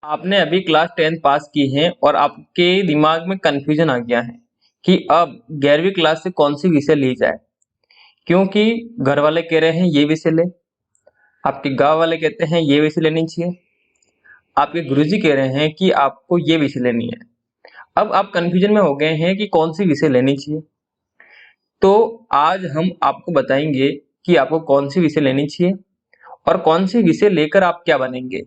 आपने अभी क्लास 10 पास की है और आपके दिमाग में कंफ्यूजन आ गया है कि अब 11वीं क्लास से कौन सी विषय ली जाए, क्योंकि घर वाले कह रहे हैं ये विषय ले, आपके गांव वाले कहते हैं ये विषय लेनी चाहिए, आपके गुरुजी कह रहे हैं कि आपको ये विषय लेनी है। अब आप कंफ्यूजन में हो गए हैं कि कौन सी विषय लेनी चाहिए। तो आज हम आपको बताएंगे कि आपको कौन सी विषय लेनी चाहिए और कौन सी विषय लेकर आप क्या बनेंगे।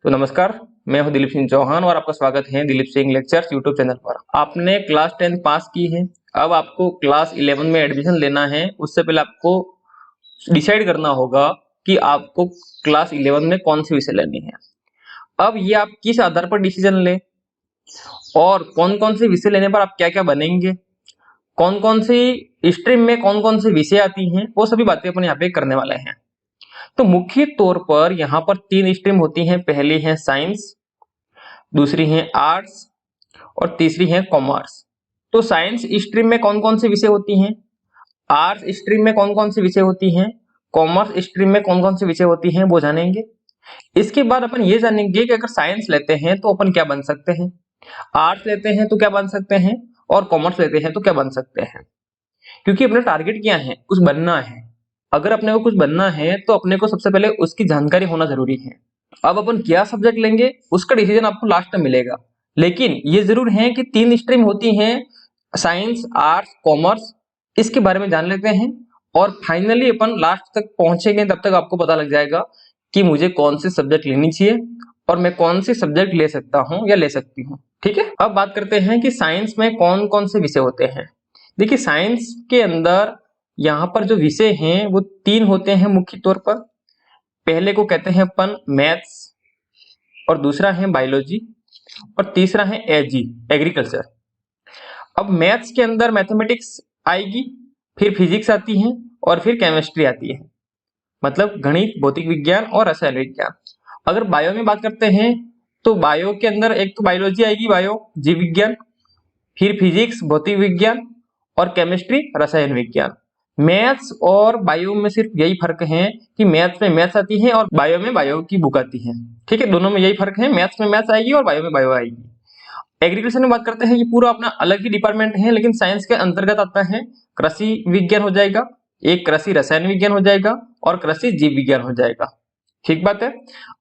तो नमस्कार, मैं हूं दिलीप सिंह चौहान और आपका स्वागत है Dilip Singh lectures YouTube channel पर। आपने क्लास 10 पास की है, अब आपको क्लास 11 में एडमिशन लेना है। उससे पहले आपको डिसाइड करना होगा कि आपको क्लास 11 में कौन सी विषय लेनी है। अब ये आप किस आधार पर डिसीजन ले और कौन कौन से विषय लेने पर आप क्या क्या बनेंगे, कौन कौन सी स्ट्रीम में कौन कौन से विषय आती हैं, वो सभी बातें अपन यहाँ पे करने वाले हैं। तो मुख्य तौर पर यहाँ पर 3 स्ट्रीम होती हैं। पहली है साइंस, दूसरी है आर्ट्स और तीसरी है कॉमर्स। तो साइंस स्ट्रीम में कौन कौन से विषय होती हैं, आर्ट्स स्ट्रीम में कौन कौन से विषय होती हैं, कॉमर्स स्ट्रीम में कौन कौन से विषय होती हैं, वो जानेंगे। इसके बाद अपन ये जानेंगे कि अगर साइंस लेते हैं तो अपन क्या बन सकते हैं, आर्ट्स लेते हैं तो क्या बन सकते हैं और कॉमर्स लेते हैं तो क्या बन सकते हैं। क्योंकि अपना टारगेट क्या है, कुछ बनना है। अगर अपने को कुछ बनना है तो अपने को सबसे पहले उसकी जानकारी होना जरूरी है। अब अपन क्या सब्जेक्ट लेंगे उसका डिसीजन आपको लास्ट में मिलेगा, लेकिन ये जरूर है कि 3 स्ट्रीम होती हैं, साइंस आर्ट्स कॉमर्स। इसके बारे में जान लेते हैं और फाइनली अपन लास्ट तक पहुंचेंगे, तब तक आपको पता लग जाएगा कि मुझे कौन सी सब्जेक्ट लेनी चाहिए और मैं कौन सी सब्जेक्ट ले सकता हूं या ले सकती हूं। ठीक है, अब बात करते हैं कि साइंस में कौन कौन से विषय होते हैं। देखिए, साइंस के अंदर यहाँ पर जो विषय हैं वो 3 होते हैं मुख्य तौर पर। पहले को कहते हैं अपन मैथ्स और दूसरा है बायोलॉजी और तीसरा है एजी एग्रीकल्चर। अब मैथ्स के अंदर मैथमेटिक्स आएगी, फिर फिजिक्स आती है और फिर केमिस्ट्री आती है, मतलब गणित भौतिक विज्ञान और रसायन विज्ञान। अगर बायो में बात करते हैं तो बायो के अंदर एक तो बायोलॉजी आएगी, बायो जीव विज्ञान, फिर फिजिक्स भौतिक विज्ञान और केमिस्ट्री रसायन विज्ञान। मैथ्स और बायो में सिर्फ यही फर्क है कि मैथ्स में मैथ्स आती है और बायो में बायो की बुक आती है। ठीक है, दोनों में यही फर्क है, मैथ्स में मैथ्स आएगी और बायो में बायो आएगी। एग्रीकल्चर में बात करते हैं, ये पूरा अपना अलग ही डिपार्टमेंट है, लेकिन साइंस के अंतर्गत आता है। कृषि विज्ञान हो जाएगा, एक कृषि रसायन विज्ञान हो जाएगा और कृषि जीव विज्ञान हो जाएगा। ठीक बात है।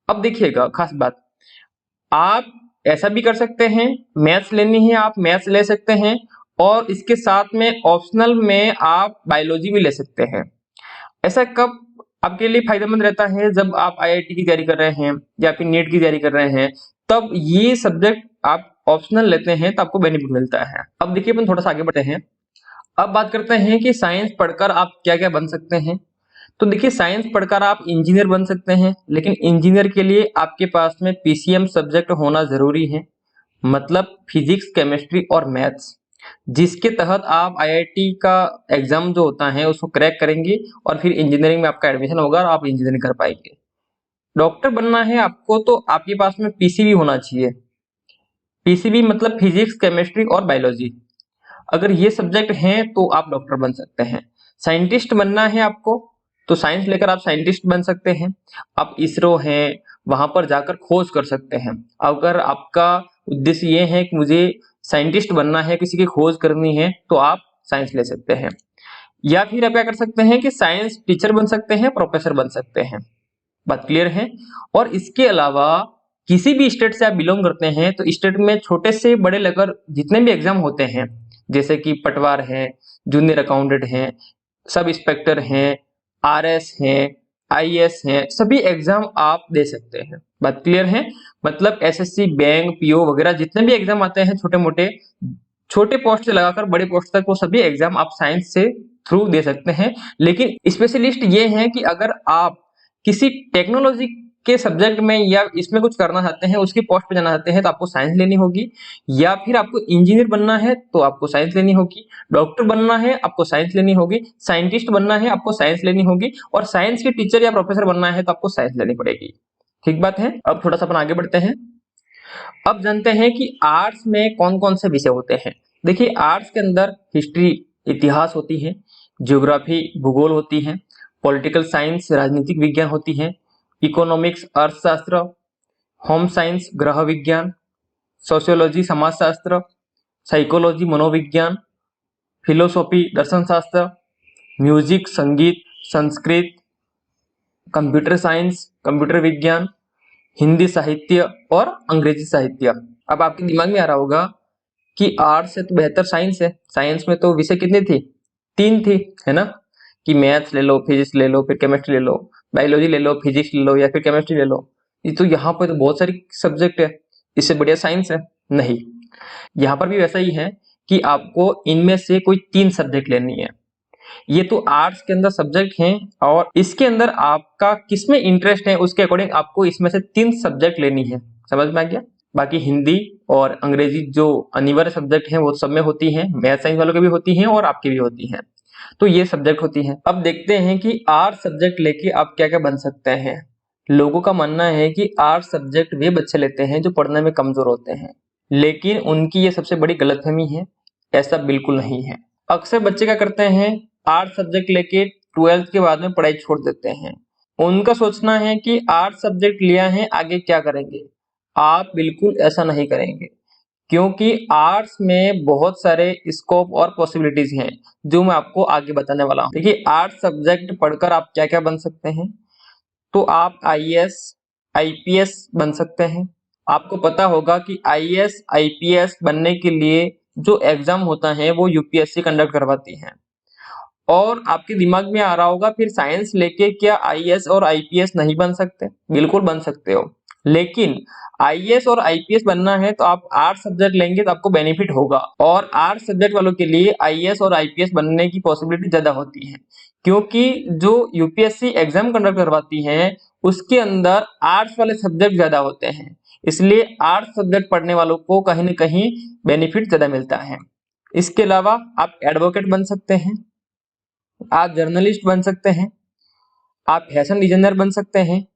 अब देखिएगा खास बात, आप ऐसा भी कर सकते हैं, मैथ्स लेनी है आप मैथ्स ले सकते हैं और इसके साथ में ऑप्शनल में आप बायोलॉजी भी ले सकते हैं। ऐसा कब आपके लिए फायदेमंद रहता है, जब आप आईआईटी की तैयारी कर रहे हैं या फिर नीट की तैयारी कर रहे हैं, तब ये सब्जेक्ट आप ऑप्शनल लेते हैं तो आपको बेनिफिट मिलता है। अब देखिए अपन थोड़ा सा आगे बढ़ते हैं। अब बात करते हैं कि साइंस पढ़कर आप क्या क्या बन सकते हैं। तो देखिए, साइंस पढ़कर आप इंजीनियर बन सकते हैं, लेकिन इंजीनियर के लिए आपके पास में पीसीएम सब्जेक्ट होना जरूरी है, मतलब फिजिक्स केमिस्ट्री और मैथ्स, जिसके तहत आप आईआईटी का एग्जाम जो होता है उसको क्रैक करेंगे और फिर इंजीनियरिंग में आपका एडमिशन होगा और आप इंजीनियरिंग कर पाएंगे। डॉक्टर बनना है आपको तो आपके पास में पीसीबी होना चाहिए। पीसीबी मतलब फिजिक्स केमिस्ट्री और बायोलॉजी। अगर ये सब्जेक्ट हैं तो आप डॉक्टर बन सकते हैं। साइंटिस्ट बनना है आपको तो साइंस लेकर आप साइंटिस्ट बन सकते हैं। आप इसरो है वहां पर जाकर खोज कर सकते हैं। अगर आपका उद्देश्य ये है कि मुझे साइंटिस्ट बनना है, किसी की खोज करनी है, तो आप साइंस ले सकते हैं। या फिर आप क्या कर सकते हैं कि साइंस टीचर बन सकते हैं, प्रोफेसर बन सकते हैं। बात क्लियर है। और इसके अलावा किसी भी स्टेट से आप बिलोंग करते हैं तो स्टेट में छोटे से बड़े लेकर जितने भी एग्जाम होते हैं, जैसे कि पटवार है, जूनियर अकाउंटेंट है, सब इंस्पेक्टर हैं, आरएस हैं, आईएएस हैं, सभी एग्जाम आप दे सकते हैं। बात क्लियर है। मतलब एसएससी बैंक पीओ वगैरह जितने भी एग्जाम आते हैं छोटे मोटे, छोटे पोस्ट से लगाकर बड़े पोस्ट तक, वो सभी एग्जाम आप साइंस से थ्रू दे सकते हैं। लेकिन स्पेशलिस्ट ये है कि अगर आप किसी टेक्नोलॉजी के सब्जेक्ट में या इसमें कुछ करना चाहते हैं, उसकी पोस्ट पे जाना चाहते हैं, तो आपको साइंस लेनी होगी। या फिर आपको इंजीनियर बनना है तो आपको साइंस लेनी होगी, डॉक्टर बनना है आपको साइंस लेनी होगी, साइंटिस्ट बनना है आपको साइंस लेनी होगी, और साइंस के टीचर या प्रोफेसर बनना है तो आपको साइंस लेनी पड़ेगी। ठीक बात है। अब थोड़ा सा अपन आगे बढ़ते हैं। अब जानते हैं कि आर्ट्स में कौन कौन से विषय होते हैं। देखिए, आर्ट्स के अंदर हिस्ट्री इतिहास होती है, ज्योग्राफी भूगोल होती है, पॉलिटिकल साइंस राजनीतिक विज्ञान होती है, इकोनॉमिक्स अर्थशास्त्र होम साइंस ग्रह विज्ञान, सोशियोलॉजी समाजशास्त्र, साइकोलॉजी मनोविज्ञान, फिलोसॉफी दर्शन शास्त्र, म्यूजिक संगीत, संस्कृत, कंप्यूटर साइंस कंप्यूटर विज्ञान, हिंदी साहित्य और अंग्रेजी साहित्य। अब आपके दिमाग में आ रहा होगा कि आर्ट्स से तो बेहतर साइंस है, साइंस में तो विषय कितने थे, 3 थे, है ना, कि मैथ्स ले लो, फिजिक्स ले लो, फिर केमिस्ट्री ले लो, बायोलॉजी ले लो, फिजिक्स ले लो या फिर केमिस्ट्री ले लो। ये तो यहाँ पर तो बहुत सारी सब्जेक्ट है, इससे बढ़िया साइंस है। नहीं, यहाँ पर भी वैसा ही है कि आपको इनमें से कोई 3 सब्जेक्ट लेनी है। ये तो आर्ट्स के अंदर सब्जेक्ट हैं और इसके अंदर आपका किसमें इंटरेस्ट है उसके अकॉर्डिंग आपको इसमें से 3 सब्जेक्ट लेनी है। समझ में आ गया? बाकी हिंदी और अंग्रेजी जो अनिवार्य सब्जेक्ट हैं वो सब में होती हैं, मैथ साइंस वालों की भी होती हैं और आपकी भी होती हैं, तो ये सब्जेक्ट होती हैं। अब देखते हैं कि आर्ट्स सब्जेक्ट लेके आप क्या क्या बन सकते हैं। लोगों का मानना है कि आर्ट्स सब्जेक्ट वे बच्चे लेते हैं जो पढ़ने में कमजोर होते हैं, लेकिन उनकी ये सबसे बड़ी गलतफहमी है। ऐसा बिल्कुल नहीं है। अक्सर बच्चे क्या करते हैं, आर्ट्स सब्जेक्ट लेके 12th के बाद में पढ़ाई छोड़ देते हैं। उनका सोचना है कि आर्ट्स सब्जेक्ट लिया है आगे क्या करेंगे। आप बिल्कुल ऐसा नहीं करेंगे, क्योंकि आर्ट्स में बहुत सारे स्कोप और पॉसिबिलिटीज हैं जो मैं आपको आगे बताने वाला हूँ। देखिए, आर्ट्स सब्जेक्ट पढ़कर आप क्या क्या बन सकते हैं। तो आप आईएएस आईपीएस बन सकते हैं। आपको पता होगा कि आईएएस आईपीएस बनने के लिए जो एग्जाम होता है वो यूपीएससी कंडक्ट करवाती है। और आपके दिमाग में आ रहा होगा फिर साइंस लेके क्या आईएएस और आईपीएस नहीं बन सकते? बिल्कुल बन सकते हो, लेकिन आईएएस और आईपीएस बनना है तो आप आर्ट्स सब्जेक्ट लेंगे तो आपको बेनिफिट होगा। और आर्ट्स सब्जेक्ट वालों के लिए आईएएस और आईपीएस बनने की पॉसिबिलिटी ज्यादा होती है, क्योंकि जो यूपीएससी एग्जाम कंडक्ट करवाती है उसके अंदर आर्ट्स वाले सब्जेक्ट ज्यादा होते हैं, इसलिए आर्ट्स सब्जेक्ट पढ़ने वालों को कहीं ना कहीं बेनिफिट ज्यादा मिलता है। इसके अलावा आप एडवोकेट बन सकते हैं, आप जर्नलिस्ट बन सकते हैं, आप फैशन डिजाइनर बन सकते हैं,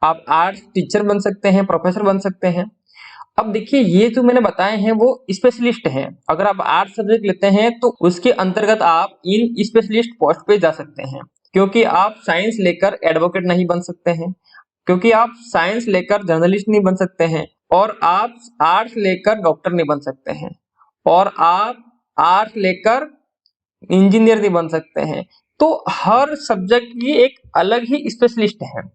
आप आर्ट टीचर बन सकते हैं, प्रोफेसर बन सकते हैं। अब देखिए, ये जो मैंने बताए हैं वो स्पेशलिस्ट हैं। अगर आप आर्ट सब्जेक्ट लेते हैं तो उसके अंतर्गत आप इन स्पेशलिस्ट पोस्ट पे जा सकते हैं, क्योंकि आप साइंस लेकर एडवोकेट नहीं बन सकते हैं, क्योंकि आप साइंस लेकर जर्नलिस्ट नहीं बन सकते हैं, और आप आर्ट्स लेकर डॉक्टर नहीं बन सकते हैं, और आप आर्ट्स लेकर इंजीनियर नहीं बन सकते हैं। तो हर सब्जेक्ट की एक अलग ही स्पेशलिस्ट है।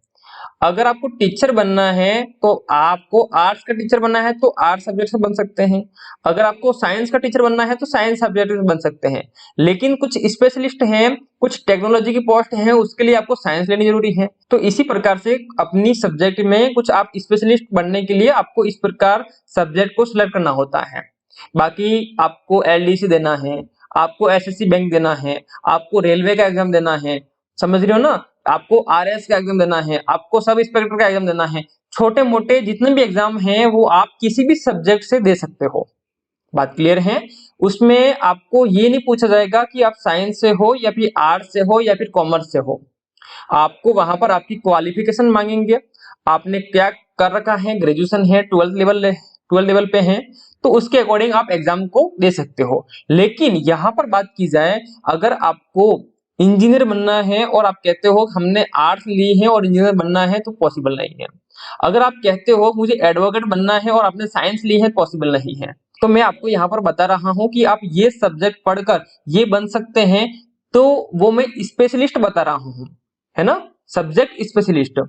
अगर आपको टीचर बनना है तो आपको आर्ट्स का टीचर बनना है तो आर्ट्स सब्जेक्ट से बन सकते हैं, अगर आपको साइंस का टीचर बनना है तो साइंस सब्जेक्ट से बन सकते हैं। लेकिन कुछ स्पेशलिस्ट हैं, कुछ टेक्नोलॉजी की पोस्ट हैं, उसके लिए आपको साइंस लेनी जरूरी है। तो इसी प्रकार से अपनी सब्जेक्ट में कुछ आप स्पेशलिस्ट बनने के लिए आपको इस प्रकार सब्जेक्ट को सिलेक्ट करना होता है। बाकी आपको एलडीसी देना है, आपको एसएससी बैंक देना है, आपको रेलवे का एग्जाम देना है, समझ रहे हो ना, आपको आरएस का एग्जाम देना है, आपको सब इंस्पेक्टर का एग्जाम देना है। छोटे मोटे जितने भी एग्जाम हैं वो आप किसी भी सब्जेक्ट से दे सकते हो। बात क्लियर है? उसमें आपको ये नहीं पूछा जाएगा कि आप साइंस से हो या फिर आर्ट्स से हो या फिर कॉमर्स से हो। आपको वहां पर आपकी क्वालिफिकेशन मांगेंगे, आपने क्या कर रखा है, ग्रेजुएशन है, 12th लेवल पे है, तो उसके अकॉर्डिंग आप एग्जाम को दे सकते हो। लेकिन यहाँ पर बात की जाए, अगर आपको इंजीनियर बनना है और आप कहते हो हमने आर्ट्स ली है और इंजीनियर बनना है, तो पॉसिबल नहीं है। अगर आप कहते हो मुझे एडवोकेट बनना है और आपने साइंस ली है, पॉसिबल नहीं है। तो मैं आपको यहाँ पर बता रहा हूँ कि आप ये सब्जेक्ट पढ़कर ये बन सकते हैं, तो वो मैं स्पेशलिस्ट बता रहा हूँ, है ना, सब्जेक्ट स्पेशलिस्ट।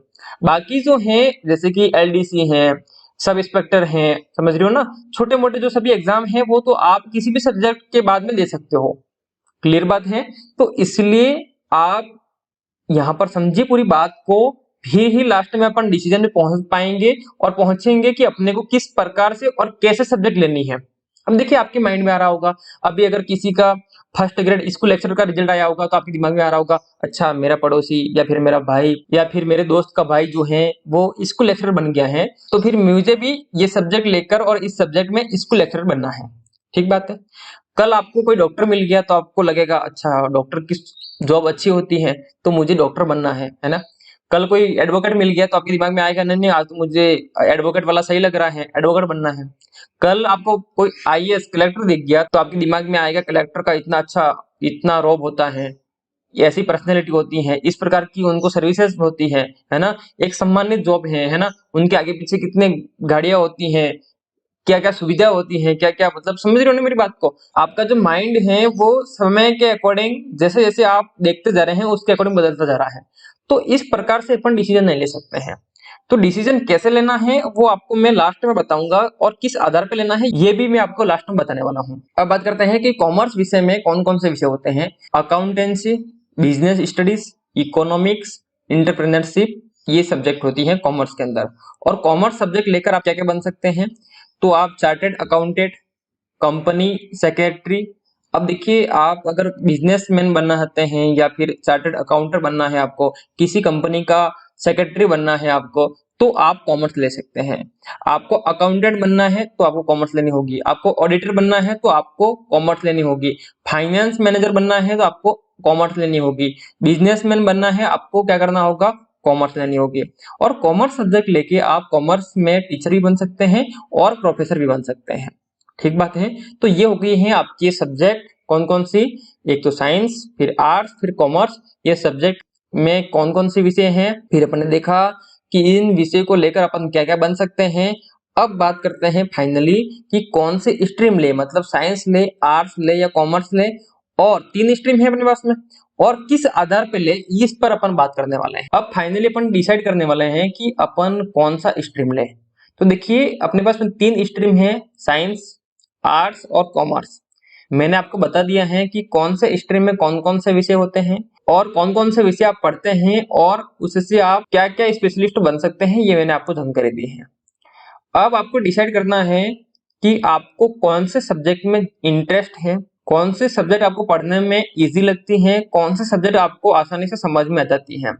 बाकी जो है जैसे कि एलडीसी है, सब इंस्पेक्टर हैं, समझ रहे हो ना, छोटे मोटे जो सभी एग्जाम हैं वो तो आप किसी भी सब्जेक्ट के बाद में दे सकते हो। क्लियर बात है? तो इसलिए आप यहाँ पर समझिए पूरी बात को, फिर ही लास्ट में अपन डिसीजन में पहुंच पाएंगे और पहुंचेंगे कि अपने को किस प्रकार से और कैसे सब्जेक्ट लेनी है। अब देखिए, आपके माइंड में आ रहा होगा, अभी अगर किसी का फर्स्ट ग्रेड स्कूल लेक्चर का रिजल्ट आया होगा तो आपके दिमाग में आ रहा होगा, अच्छा मेरा पड़ोसी या फिर मेरा भाई या फिर मेरे दोस्त का भाई जो है वो स्कूल लेक्चर बन गया है, तो फिर मुझे भी ये सब्जेक्ट लेकर और इस सब्जेक्ट में स्कूल लेक्चर बनना है। ठीक बात है। कल आपको कोई डॉक्टर मिल गया तो आपको लगेगा अच्छा डॉक्टर की जॉब अच्छी होती है तो मुझे डॉक्टर बनना है ना। कल कोई एडवोकेट मिल गया तो आपके दिमाग में आएगा नहीं नहीं, आज तो मुझे एडवोकेट वाला सही लग रहा है, एडवोकेट बनना है। कल आपको कोई आईएएस कलेक्टर दिख गया तो आपके दिमाग में आएगा कलेक्टर का इतना अच्छा, इतना रौब होता है, ऐसी पर्सनैलिटी होती है, इस प्रकार की उनको सर्विसेज होती है ना, एक सम्मानित जॉब है ना, उनके आगे पीछे कितने गाड़ियां होती हैं, क्या क्या सुविधा होती है, क्या क्या, मतलब समझ रहे हो ना मेरी बात को। आपका जो माइंड है वो समय के अकॉर्डिंग जैसे जैसे आप देखते जा रहे हैं उसके अकॉर्डिंग बदलता जा रहा है। तो इस प्रकार से अपन डिसीजन नहीं ले सकते हैं। तो डिसीजन कैसे लेना है वो आपको मैं लास्ट में बताऊंगा, और किस आधार पे लेना है ये भी मैं आपको लास्ट में बताने वाला हूँ। अब बात करते हैं कि कॉमर्स विषय में कौन कौन से विषय होते हैं। Accountancy, business studies, economics, entrepreneurship, ये सब्जेक्ट होती है कॉमर्स के अंदर। और कॉमर्स सब्जेक्ट लेकर आप क्या क्या बन सकते हैं, तो आप चार्टेड अकाउंटेंट, कंपनी सेक्रेटरी। अब देखिए, आप अगर बिजनेसमैन बनना चाहते हैं या फिर चार्टेड अकाउंटेंट बनना है आपको, किसी कंपनी का सेक्रेटरी बनना है आपको, तो आप कॉमर्स ले सकते हैं। आपको अकाउंटेंट बनना है तो आपको कॉमर्स लेनी होगी, आपको ऑडिटर बनना है तो आपको कॉमर्स लेनी होगी, फाइनेंस मैनेजर बनना है तो आपको कॉमर्स लेनी होगी, बिजनेसमैन बनना है आपको क्या करना होगा, कॉमर्स लेनी होगी। और कॉमर्स सब्जेक्ट लेके आप कॉमर्स में टीचर भी बन सकते हैं और प्रोफेसर भी बन सकते हैं। ठीक बात है। तो ये हो गई है आपकी सब्जेक्ट कौन कौन सी, एक तो साइंस, फिर आर्ट्स, फिर कॉमर्स। ये सब्जेक्ट में कौन कौन से विषय हैं, फिर अपन ने देखा कि इन विषय को लेकर अपन क्या क्या बन सकते हैं। अब बात करते हैं फाइनली कि कौन से स्ट्रीम ले, मतलब साइंस ले, आर्ट्स ले या कॉमर्स ले, और 3 स्ट्रीम है अपने पास में, और किस आधार पे ले, इस पर अपन बात करने वाले हैं। अब फाइनली अपन डिसाइड करने वाले हैं कि अपन कौन सा स्ट्रीम ले। तो देखिए, अपने पास में 3 स्ट्रीम है, साइंस, आर्ट्स और कॉमर्स। मैंने आपको बता दिया है कि कौन से स्ट्रीम में कौन कौन से विषय होते हैं और कौन कौन से विषय आप पढ़ते हैं और उससे आप क्या क्या स्पेशलिस्ट बन सकते हैं, ये मैंने आपको जानकारी दी है। अब आपको डिसाइड करना है कि आपको कौन से सब्जेक्ट में इंटरेस्ट है, कौन से सब्जेक्ट आपको पढ़ने में इजी लगती है, कौन से सब्जेक्ट आपको आसानी से समझ में आ जाती है।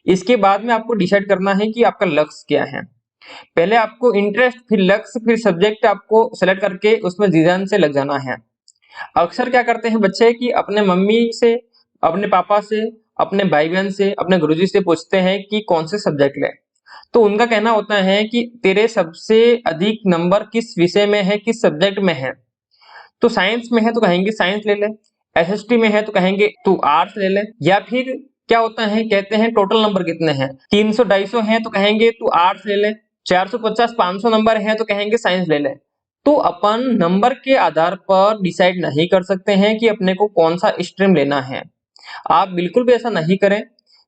इसके बाद में आपको डिसाइड करना है कि आपका लक्ष्य क्या है। पहले आपको इंटरेस्ट, फिर लक्ष्य, फिर सब्जेक्ट आपको सेलेक्ट करके उसमें जी जान से लग जाना है। अक्सर क्या करते हैं बच्चे कि अपने मम्मी से, अपने पापा से, अपने भाई बहन से, अपने गुरुजी से पूछते हैं कि कौन से सब्जेक्ट ले। तो उनका कहना होता है कि तेरे सबसे अधिक नंबर किस विषय में है, किस सब्जेक्ट में है। तो साइंस में है तो कहेंगे साइंस ले ले, एसएसटी में है तो कहेंगे तू आर्ट्स ले ले, या फिर क्या होता है कहते हैं टोटल नंबर कितने हैं, 300 250 है तो कहेंगे तू आर्ट्स ले ले, 450 500 नंबर है तो कहेंगे साइंस ले ले। तो अपन नंबर के आधार पर डिसाइड नहीं कर सकते हैं कि अपने को कौन सा स्ट्रीम लेना है। आप बिल्कुल भी ऐसा नहीं करें,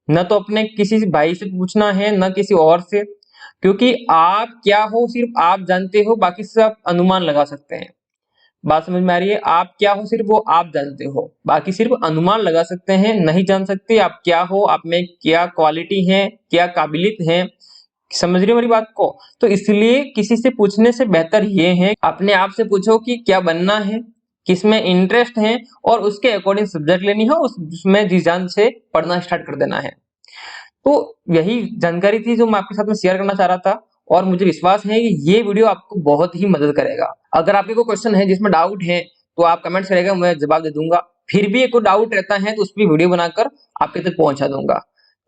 न तो अपने किसी भाई से पूछना है न किसी और से, क्योंकि आप क्या हो सिर्फ आप जानते हो, बाकी सब अनुमान लगा सकते हैं। बात समझ में आ रही है, आप क्या हो सिर्फ वो आप जानते हो, बाकी सिर्फ अनुमान लगा सकते हैं, नहीं जान सकते आप क्या हो, आप में क्या क्वालिटी है, क्या काबिलियत है। समझ रही हो मेरी बात को। तो इसलिए किसी से पूछने से बेहतर ये है अपने आप से पूछो कि क्या बनना है, किसमें इंटरेस्ट है, और उसके अकॉर्डिंग सब्जेक्ट लेनी है, उसमें जी जान से पढ़ना स्टार्ट कर देना है। तो यही जानकारी थी जो मैं आपके साथ में शेयर करना चाह रहा था, और मुझे विश्वास है कि ये वीडियो आपको बहुत ही मदद करेगा। अगर आपके कोई क्वेश्चन है जिसमें डाउट है तो आप कमेंट्स करेगा, मैं जवाब दे दूंगा। फिर भी कोई डाउट रहता है तो उस पर वीडियो बनाकर आपके तक पहुंचा दूंगा।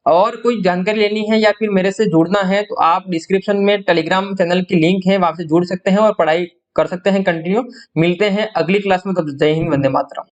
और कोई जानकारी लेनी है या फिर मेरे से जुड़ना है तो आप डिस्क्रिप्शन में टेलीग्राम चैनल की लिंक है, वहां से जुड़ सकते हैं और पढ़ाई कर सकते हैं कंटिन्यू। मिलते हैं अगली क्लास में, तब जय हिंद, वंदे मातरम।